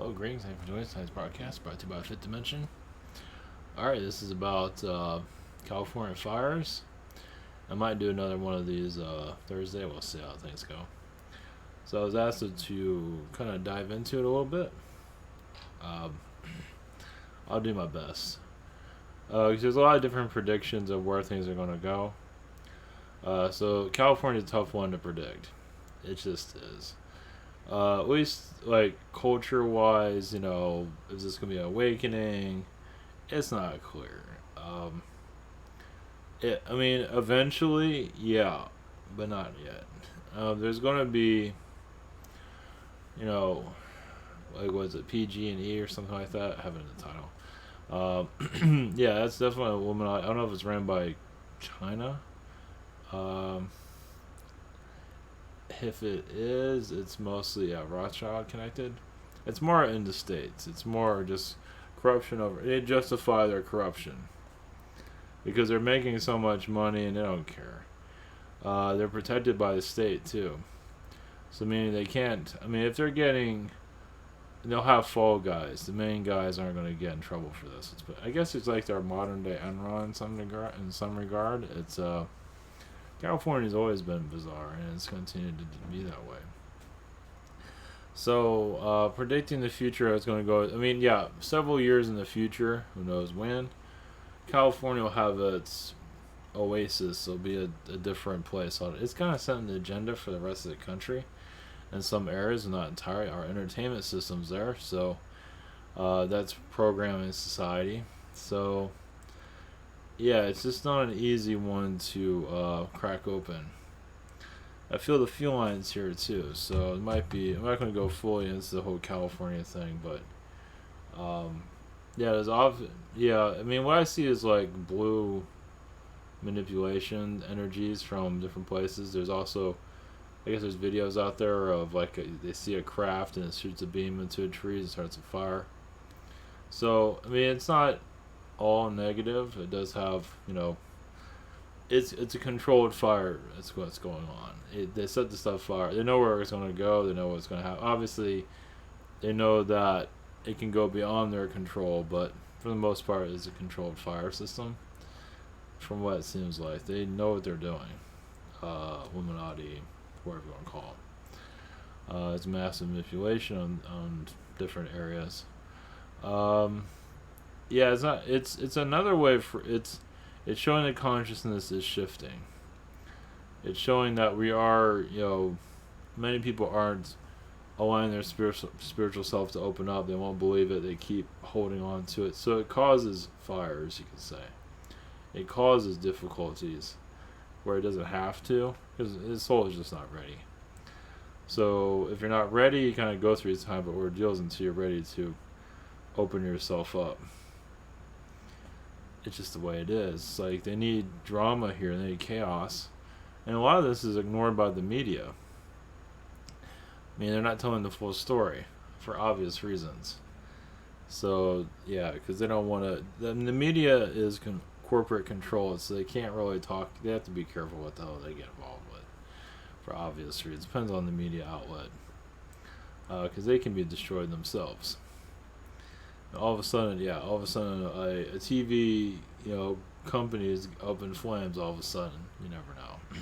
Hello, greetings. Thank you for joining tonight's broadcast brought to you by Fifth Dimension. Alright, this is about California fires. I might do another one of these Thursday. We'll see how things go. So I was asked to kind of dive into it a little bit. Um, I'll do my best. 'Cause there's a lot of different predictions of where things are going to go. So California's a tough one to predict. It just is. At least like culture wise, is this gonna be an awakening? It's not clear. I mean, eventually, yeah, but not yet. There's gonna be, you know, like was it PG&E or something like that? I have it in the title. Yeah, that's definitely a woman. I don't know if it's ran by China. Um, if it is, it's mostly Rothschild connected. It's more in the states. It's more just corruption over. They justify their corruption because they're making so much money and they don't care. They're protected by the state too, so meaning they can't. I mean, if they're getting, they'll have fall guys. The main guys aren't going to get in trouble for this. I guess it's like their modern day Enron in some regard. In some regard, it's California's always been bizarre, and it's continued to be that way. So, predicting the future, it's going to go. I mean, yeah, several years in the future, who knows when, California will have its oasis. It'll be a different place. It's kind of setting the agenda for the rest of the country in some areas, not entirely. Our entertainment system's there, so that's programming society. So, yeah, it's just not an easy one to crack open. I feel the felines here too, so it might be. I'm not going to go fully into the whole California thing, but yeah, there's yeah. I mean, what I see is like blue manipulation energies from different places. There's also, I guess, there's videos out there of like they see a craft and it shoots a beam into a tree and starts a fire. So I mean, it's not all negative. It does have, it's a controlled fire. That's what's going on. They set the stuff fire. They know where it's going to go. They know what's going to happen. Obviously, they know that it can go beyond their control, but for the most part, it's a controlled fire system. From what it seems like, they know what they're doing. Illuminati, whatever you want to call it. It's massive manipulation on different areas. Yeah, it's not. It's another way for it's showing that consciousness is shifting. It's showing that we are, many people aren't allowing their spiritual self to open up. They won't believe it. They keep holding on to it. So it causes fires, you could say. It causes difficulties where it doesn't have to, because his soul is just not ready. So if you're not ready, you kind of go through these type of ordeals until you're ready to open yourself up. It's just the way it is. It's like they need drama here, they need chaos. And a lot of this is ignored by the media. I mean, they're not telling the full story for obvious reasons. So, yeah, because they don't want to. The media is corporate controlled, so they can't really talk. They have to be careful what the hell they get involved with for obvious reasons. Depends on the media outlet. Because they can be destroyed themselves. All of a sudden, a TV, company is up in flames. All of a sudden, you never know.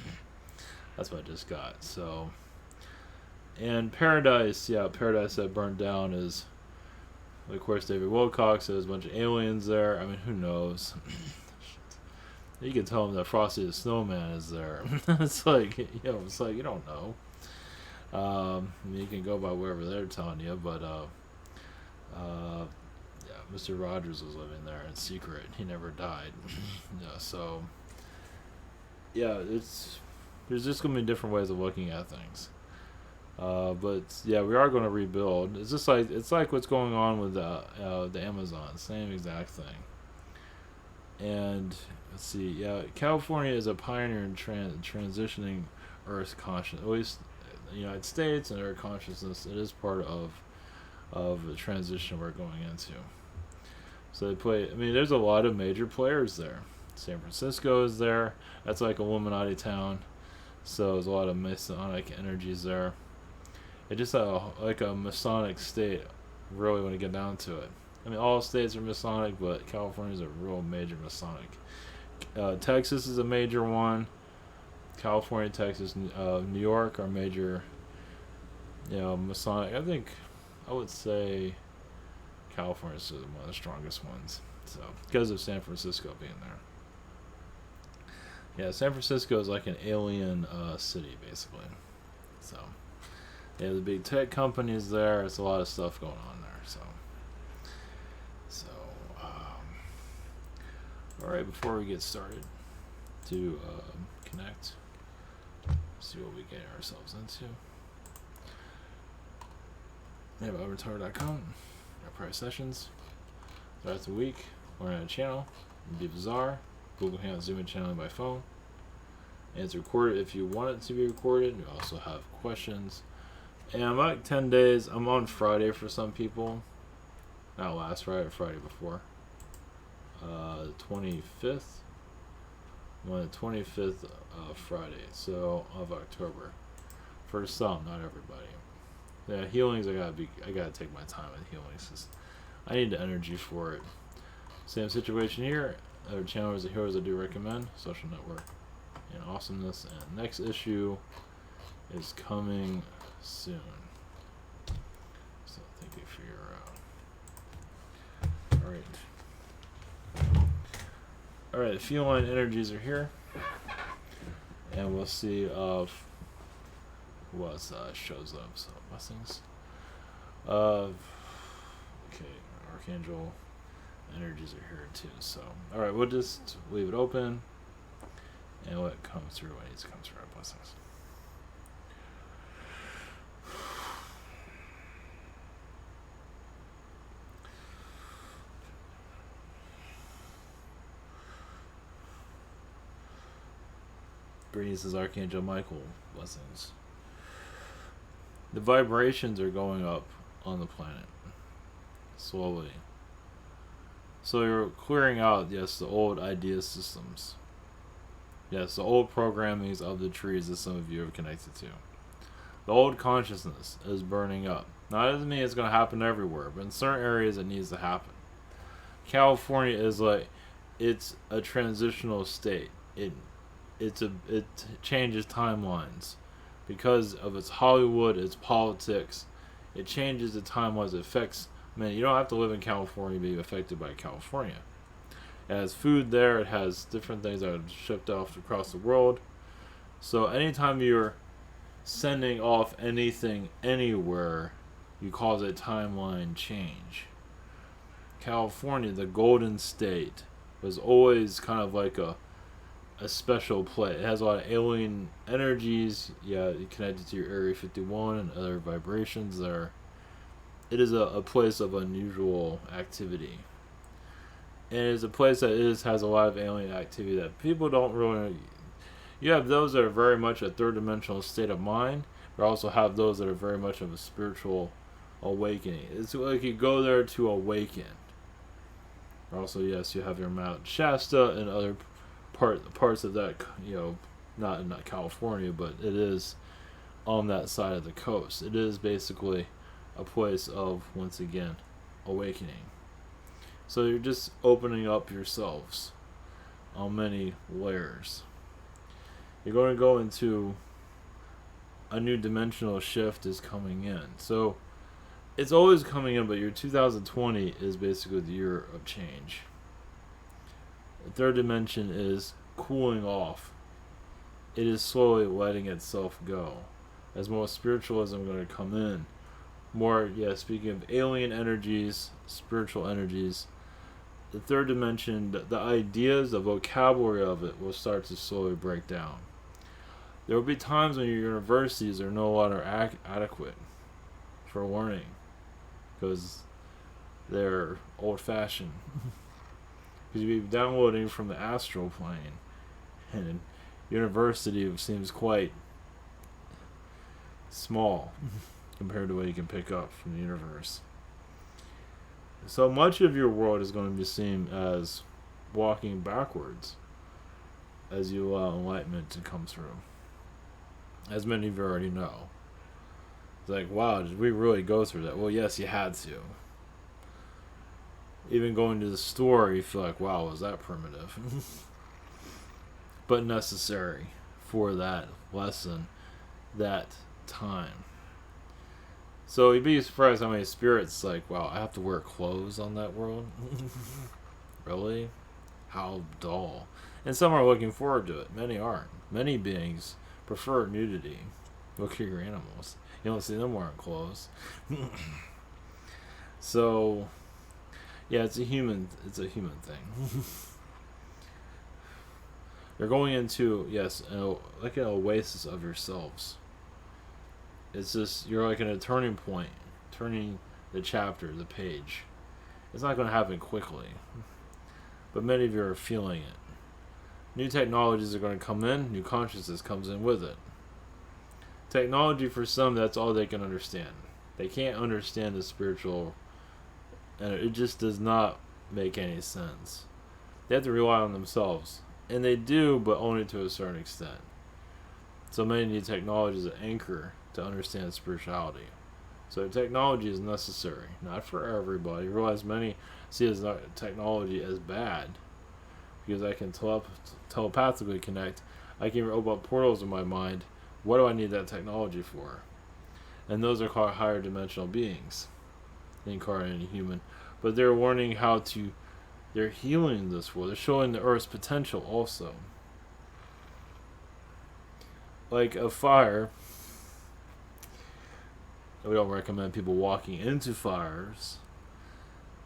That's what I just got. So, and Paradise that burned down is, of course, David Wilcox says a bunch of aliens there. I mean, who knows? You can tell them that Frosty the Snowman is there. It's like, you don't know. You can go by wherever they're telling you, but Mr. Rogers was living there in secret. He never died. So there's just gonna be different ways of looking at things. But yeah, we are going to rebuild. It's like what's going on with the Amazon, same exact thing. And let's see, yeah, California is a pioneer in transitioning Earth consciousness. At least the United States and Earth consciousness. It is part of the transition we're going into. So they play. I mean, there's a lot of major players there. San Francisco is there. That's like a Illuminati town. So there's a lot of Masonic energies there. It's just like a Masonic state really when you get down to it. I mean, all states are Masonic, but California is a real major Masonic. Texas is a major one. California, Texas, New York are major, Masonic. I think I would say California is one of the strongest ones. So because of San Francisco being there. Yeah, San Francisco is like an alien city, basically. So, yeah, the big tech companies there. It's a lot of stuff going on there. So, all right. Before we get started, to connect, see what we get ourselves into. We have avatar.com, our private sessions. Throughout the week, we're on a channel. It'd be bizarre. Google Hangout, Zoom, and channeling by phone. And it's recorded if you want it to be recorded. We also have questions. And I'm like 10 days. I'm on Friday for some people. Not last Friday, Friday before. 25th. I'm on the 25th Friday, so of October. For some, not everybody. Yeah, healings. I gotta take my time with healings. 'Cause I need the energy for it. Same situation here. Other channels and heroes I do recommend. Social Network and Awesomeness. And next issue is coming soon. So thank you for your Alright, the feline energies are here. And we'll see who else shows up. So blessings. Okay, Archangel energies are here too. So alright, we'll just leave it open and let it come through what needs to come through. Our blessings. Greetings, is Archangel Michael. Blessings. The vibrations are going up on the planet slowly. So you're clearing out, yes, the old idea systems. Yes, the old programmings of the trees that some of you are connected to. The old consciousness is burning up. Now, that doesn't mean it's going to happen everywhere, but in certain areas it needs to happen. California is like, it's a transitional state. It changes timelines. Because of its Hollywood, its politics, it changes the timelines. It affects. You don't have to live in California to be affected by California. It has food there. It has different things that are shipped off across the world. So anytime you're sending off anything anywhere, you cause a timeline change. California, the Golden State, was always kind of like a special place. It has a lot of alien energies. Yeah, connected to your Area 51 and other vibrations there. It is a place of unusual activity. And it is a place that has a lot of alien activity that people don't really... You have those that are very much a third dimensional state of mind, but also have those that are very much of a spiritual awakening. It's like you go there to awaken. Also, yes, you have your Mount Shasta and other parts of that, not in California, but it is on that side of the coast. It is basically a place of, once again, awakening. So you're just opening up yourselves on many layers. You're going to go into a new dimensional shift is coming in. So it's always coming in, but your 2020 is basically the year of change. The third dimension is cooling off. It is slowly letting itself go. As more spiritualism is going to come in. More, speaking of alien energies, spiritual energies, the third dimension, the ideas, the vocabulary of it will start to slowly break down. There will be times when your universities are no longer adequate for learning because they're old-fashioned. Because you'll be downloading from the astral plane, and university seems quite small compared to what you can pick up from the universe. So much of your world is going to be seen as walking backwards as you allow enlightenment to come through. As many of you already know. It's like, wow, did we really go through that? Well, yes, you had to. Even going to the store, you feel like, wow, was that primitive? But necessary for that lesson, that time. So you'd be surprised how many spirits like, wow, I have to wear clothes on that world? Really? How dull. And some are looking forward to it. Many aren't. Many beings prefer nudity. Look at your animals. You don't see them wearing clothes. So yeah, it's a human thing. You're going into, yes, like an oasis of yourselves. It's just, you're like in a turning point, turning the chapter, the page. It's not going to happen quickly, but many of you are feeling it. New technologies are going to come in, new consciousness comes in with it. Technology, for some, that's all they can understand. They can't understand the spiritual, and it just does not make any sense. They have to rely on themselves, and they do, but only to a certain extent. So many need technology as an anchor to understand spirituality. So technology is necessary, not for everybody. You realize many see as technology as bad, because I can telepathically connect. I can open up portals in my mind. What do I need that technology for? And those are called higher dimensional beings, incarnated human. But they're learning how to, they're healing this world. They're showing the Earth's potential also. Like a fire, we don't recommend people walking into fires,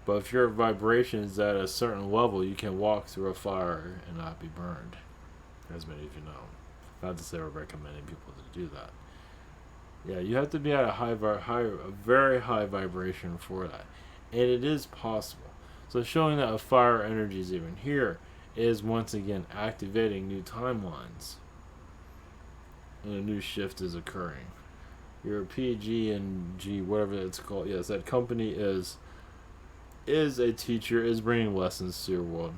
but if your vibration is at a certain level, you can walk through a fire and not be burned, as many of you know. Not to say we're recommending people to do that. Yeah, you have to be at a very high vibration for that, and it is possible. So showing that a fire energy is even here is once again activating new timelines, and a new shift is occurring. Your PG&E, whatever it's called, yes, that company is a teacher, is bringing lessons to your world.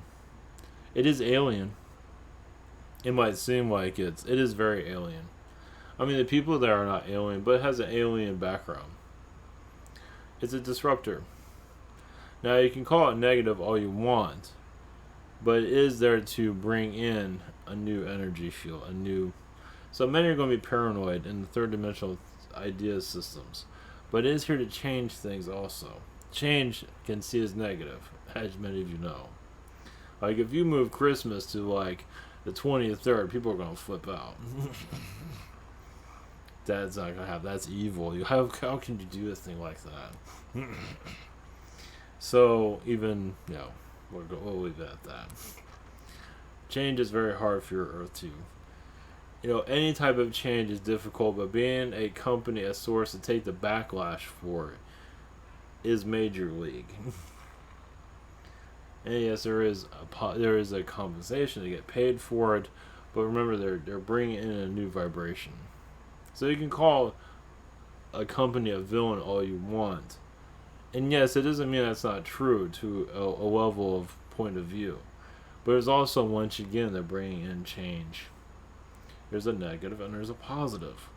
It is alien. It might seem like it is very alien. I mean, the people there are not alien, but it has an alien background. It's a disruptor. Now, you can call it negative all you want, but it is there to bring in a new energy field, a new... So many are going to be paranoid in the third dimensional idea systems, but it is here to change things also. Change can see as negative, as many of you know. Like, if you move Christmas to, like, the 23rd, people are going to flip out. That's not going to happen. That's evil. How can you do a thing like that? So, even, we'll leave it at that. Change is very hard for your Earth to... any type of change is difficult, but being a company, a source to take the backlash for it is major league. And yes, there is a compensation to get paid for it, but remember they're bringing in a new vibration. So you can call a company a villain all you want, and yes, it doesn't mean that's not true to a level of point of view, but there's also, once again, they're bringing in change. There's a negative and there's a positive.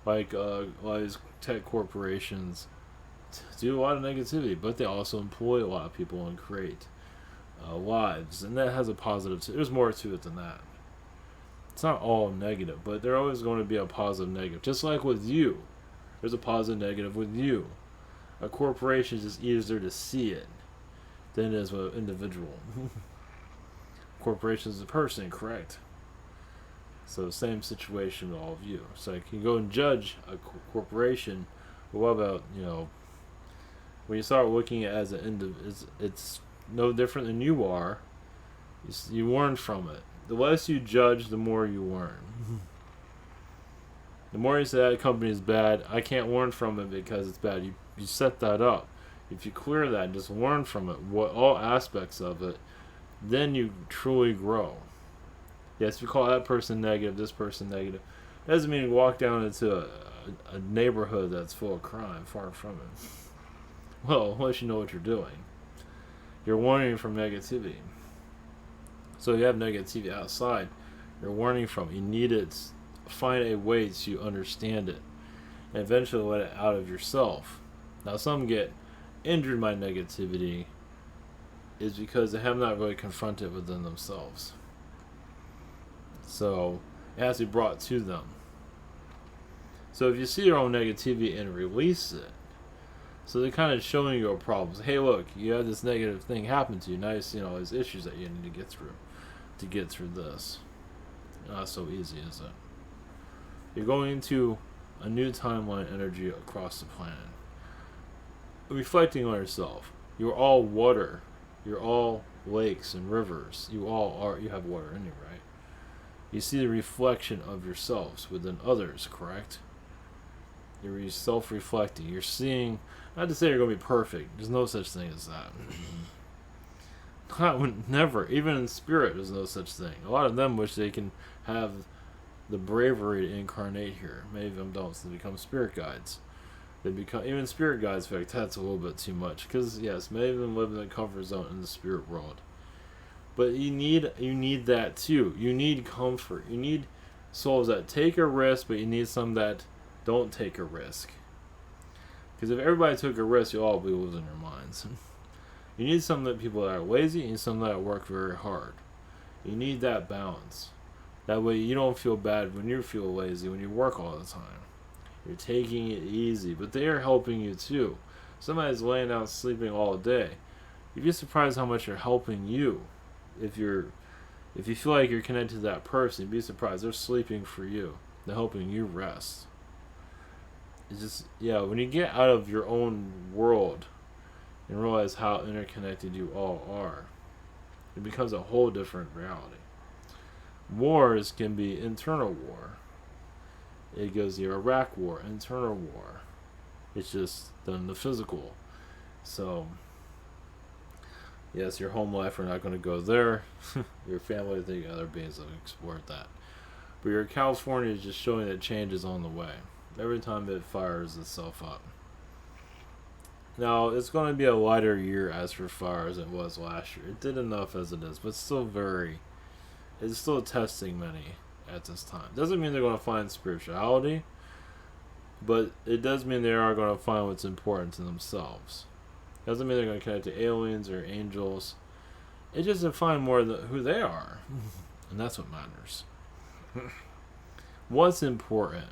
Like a lot of these tech corporations do a lot of negativity, but they also employ a lot of people and create lives, and that has a positive. There's more to it than that. It's not all negative, but there's always going to be a positive negative. Just like with you, there's a positive negative with you. A corporation is just easier to see it than it is with an individual. Corporation is a person, correct? So same situation with all of you. So you can go and judge a corporation, but what about, when you start looking at it as an individual, it's no different than you are. You learn from it. The less you judge, the more you learn. The more you say that company is bad, I can't learn from it because it's bad. You set that up. If you clear that and just learn from it, all aspects of it, then you truly grow. Yes, you call that person negative, this person negative. That doesn't mean you walk down into a neighborhood that's full of crime. Far from it. Well, unless you know what you're doing. You're warning from negativity. So you have negativity outside. You're warning from it. You need it. Find a way to understand it. and eventually let it out of yourself. Now, some get injured by negativity is because they have not really confronted within themselves. So it has to be brought to them. So if you see your own negativity and release it, so they're kind of showing you a problem. Hey, look, you had this negative thing happen to you. Now you see all these issues that you need to get through this. Not so easy, is it? You're going into a new timeline energy across the planet. Reflecting on yourself. You're all water. You're all lakes and rivers. You have water in you, right? You see the reflection of yourselves within others, correct? You're self-reflecting. You're seeing, not to say you're going to be perfect. There's no such thing as that. Never. Even in spirit, there's no such thing. A lot of them wish they can have the bravery to incarnate here. Many of them don't, so they become spirit guides. They become, even spirit guides, in fact, that's a little bit too much. Because, yes, many of them live in the comfort zone in the spirit world. But you need that too. You need comfort. You need souls that take a risk, but you need some that don't take a risk. Because if everybody took a risk, you'll all be losing your minds. You need some that people that are lazy, you need some that work very hard. You need that balance. That way you don't feel bad when you feel lazy, when you work all the time. You're taking it easy, but they are helping you too. Somebody's laying down sleeping all day. You'd be surprised how much they're helping you. If you feel like you're connected to that person, you'd be surprised. They're sleeping for you. They're helping you rest. It's just, when you get out of your own world and realize how interconnected you all are, it becomes a whole different reality. Wars can be internal war. It goes the Iraq war, internal war. It's just done the physical. So, yes, your home life, we're not going to go there. Your family, I think other beings have explored that. But your California is just showing that change is on the way. Every time it fires itself up. Now, it's going to be a lighter year as for fire as it was last year. It did enough as it is, but it's still testing many at this time. Doesn't mean they're going to find spirituality, but it does mean they are going to find what's important to themselves. Doesn't mean they're going to connect to aliens or angels. It's just to find more who they are. And that's what matters. What's important?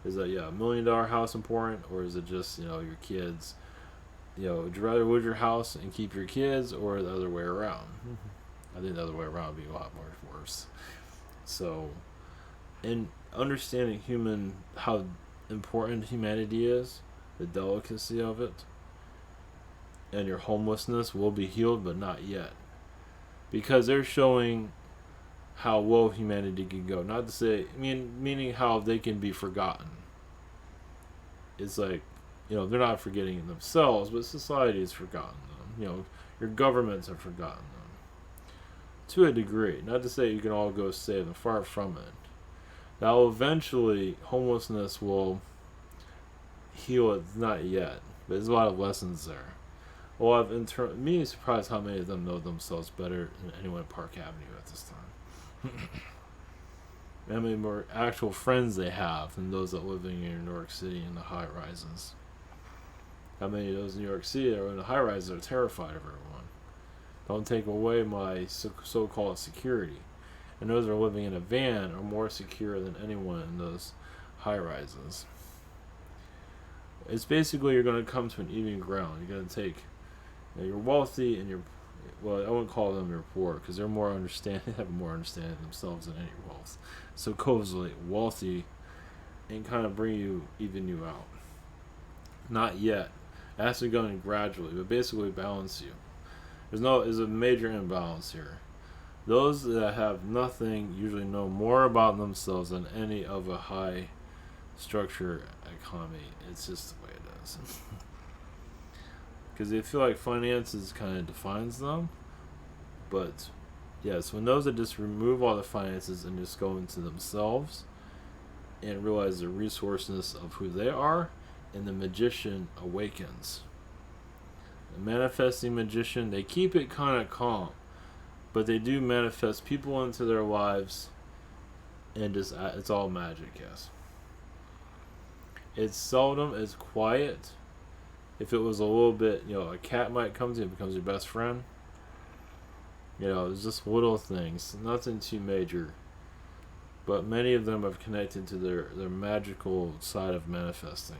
Is that, $1 million house important? Or is it just, your kids? Would you rather lose your house and keep your kids, or the other way around? I think the other way around would be a lot more worse. So, in understanding how important humanity is, the delicacy of it, and your homelessness will be healed, but not yet. Because they're showing how low humanity can go. Not to say, meaning how they can be forgotten. It's like, they're not forgetting themselves, but society has forgotten them. Your governments have forgotten them. To a degree. Not to say you can all go save them, far from it. Now, eventually, homelessness will heal it, not yet. But there's a lot of lessons there. Well, me surprised how many of them know themselves better than anyone at Park Avenue at this time. How many more actual friends they have than those that live in New York City in the high rises. How many of those in New York City that are in the high rises are terrified of everyone. Don't take away my so-called security. And those that are living in a van are more secure than anyone in those high rises. It's basically you're going to come to an even ground. You're going to take, you're wealthy and I wouldn't call them you're poor because they're more understanding, have more understanding of themselves than any wealth. So causally wealthy and kind of even you out. Not yet. It has to go in gradually, but basically balance you. There's a major imbalance here. Those that have nothing usually know more about themselves than any of a high structure economy. It's just the way it is. Because they feel like finances kind of defines them. But, yes, when those that just remove all the finances and just go into themselves and realize the resourcefulness of who they are, and the magician awakens. The manifesting magician, they keep it kind of calm, but they do manifest people into their lives, and just it's all magic, yes. It's seldom, it's quiet. If it was a little bit, a cat might come to you and becomes your best friend. It's just little things, nothing too major. But many of them have connected to their magical side of manifesting.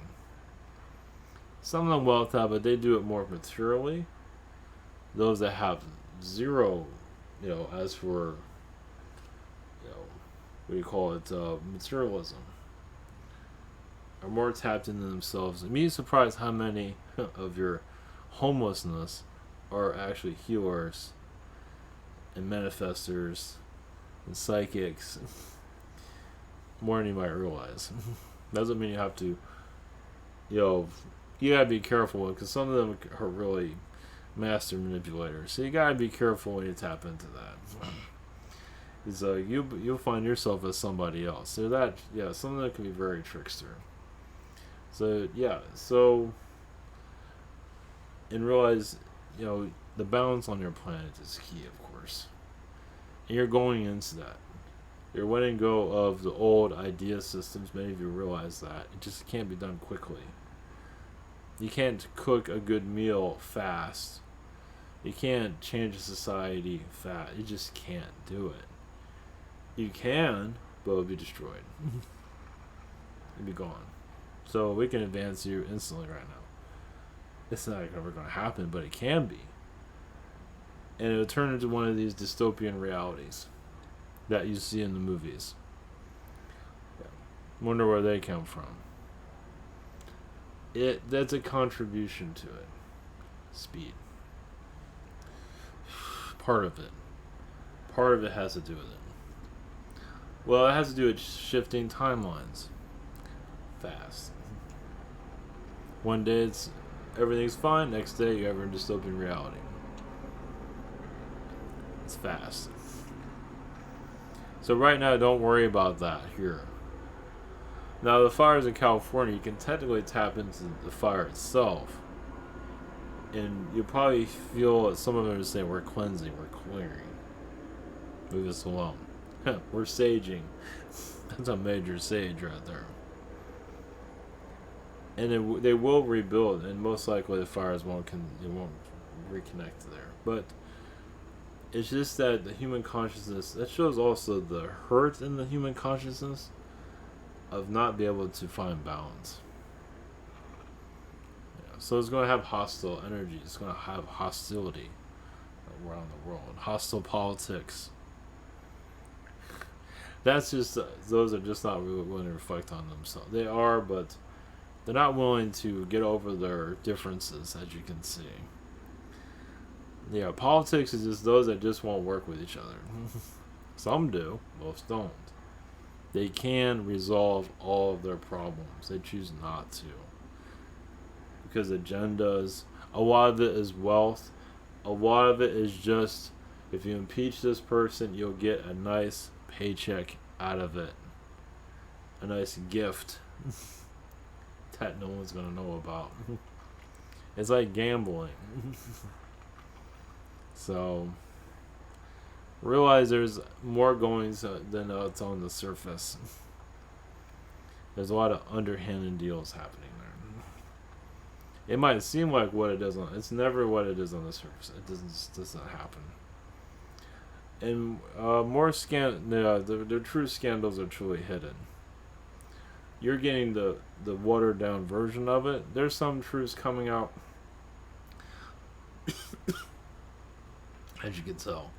Some of them wealth have, but they do it more materially. Those that have zero, as for, what do you call it, materialism, are more tapped into themselves. You'd be surprised how many of your homelessness are actually healers and manifestors and psychics more than you might realize. Doesn't mean you have to, you gotta be careful because some of them are really master manipulators. So you gotta be careful when you tap into that. Because you'll find yourself as somebody else. So some of them can be very trickster. So and realize, the balance on your planet is key, of course. And you're going into that. You're letting go of the old idea systems. Many of you realize that. It just can't be done quickly. You can't cook a good meal fast. You can't change a society fast. You just can't do it. You can, but it'll be destroyed. It'll be gone. So we can advance you instantly right now. It's not ever going to happen, but it can be. And it'll turn into one of these dystopian realities that you see in the movies. Wonder where they come from. That's a contribution to it. Speed. Part of it has to do with it. Well, it has to do with shifting timelines. Fast. One day everything's fine, next day you're ever in dystopian reality. It's fast. So right now, don't worry about that here. Now, the fires in California, you can technically tap into the fire itself. And you'll probably feel that some of them are saying, we're cleansing, we're clearing. Leave us alone. We're saging. That's a major sage right there. And they will rebuild, and most likely the fires won't reconnect there. But it's just that the human consciousness, that shows also the hurt in the human consciousness of not being able to find balance. So it's going to have hostile energy. It's going to have hostility around the world. Hostile politics. That's just, those are just not really willing to reflect on themselves. They are, but they're not willing to get over their differences, as you can see. Politics is just those that just won't work with each other. Some do, most don't. They can resolve all of their problems. They choose not to. Because agendas, a lot of it is wealth. A lot of it is just, if you impeach this person, you'll get a nice paycheck out of it. A nice gift that no one's going to know about. It's like gambling. So, realize there's more goings than it's on the surface. There's a lot of underhanded deals happening there. It might seem like what it is it's never what it is on the surface. It doesn't happen. And the true scandals are truly hidden. You're getting the watered down version of it. There's some truths coming out. As you can tell,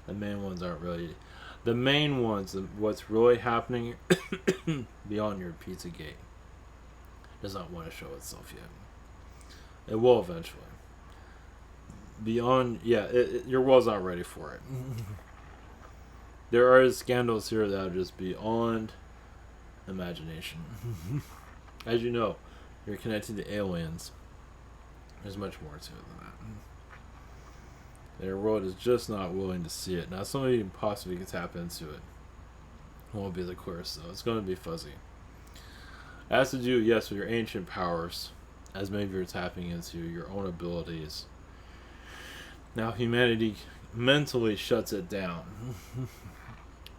the main ones aren't really. The main ones, what's really happening beyond your Pizzagate, does not want to show itself yet. It will eventually. Beyond, your world's not ready for it. There are scandals here that are just beyond imagination. As you know, you're connected to aliens. There's much more to it than that. Their world is just not willing to see it. Now, some of you possibly can tap into it. It won't be the clearest, though. It's going to be fuzzy. It has to do, yes, with your ancient powers, as maybe you're tapping into your own abilities. Now, humanity mentally shuts it down.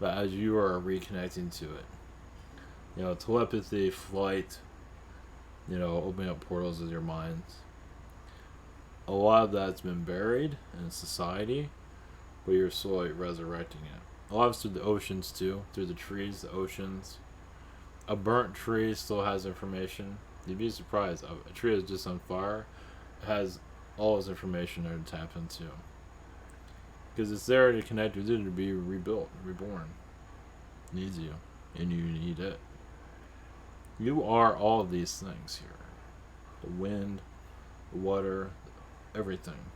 But as you are reconnecting to it, telepathy, flight, opening up portals with your minds. A lot of that's been buried in society, but you're slowly resurrecting it. A lot of it's through the oceans too, through the trees, the oceans. A burnt tree still has information. You'd be surprised. A tree that's just on fire has all its information there to tap into. Because it's there to connect with you to be rebuilt, reborn. It needs you, and you need it. You are all of these things here: the wind, the water, everything.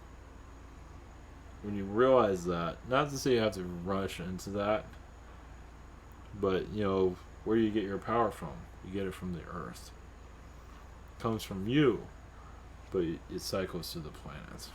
When you realize that, not to say you have to rush into that, but where do you get your power from? You get it from the earth. It comes from you, but it cycles through the planets.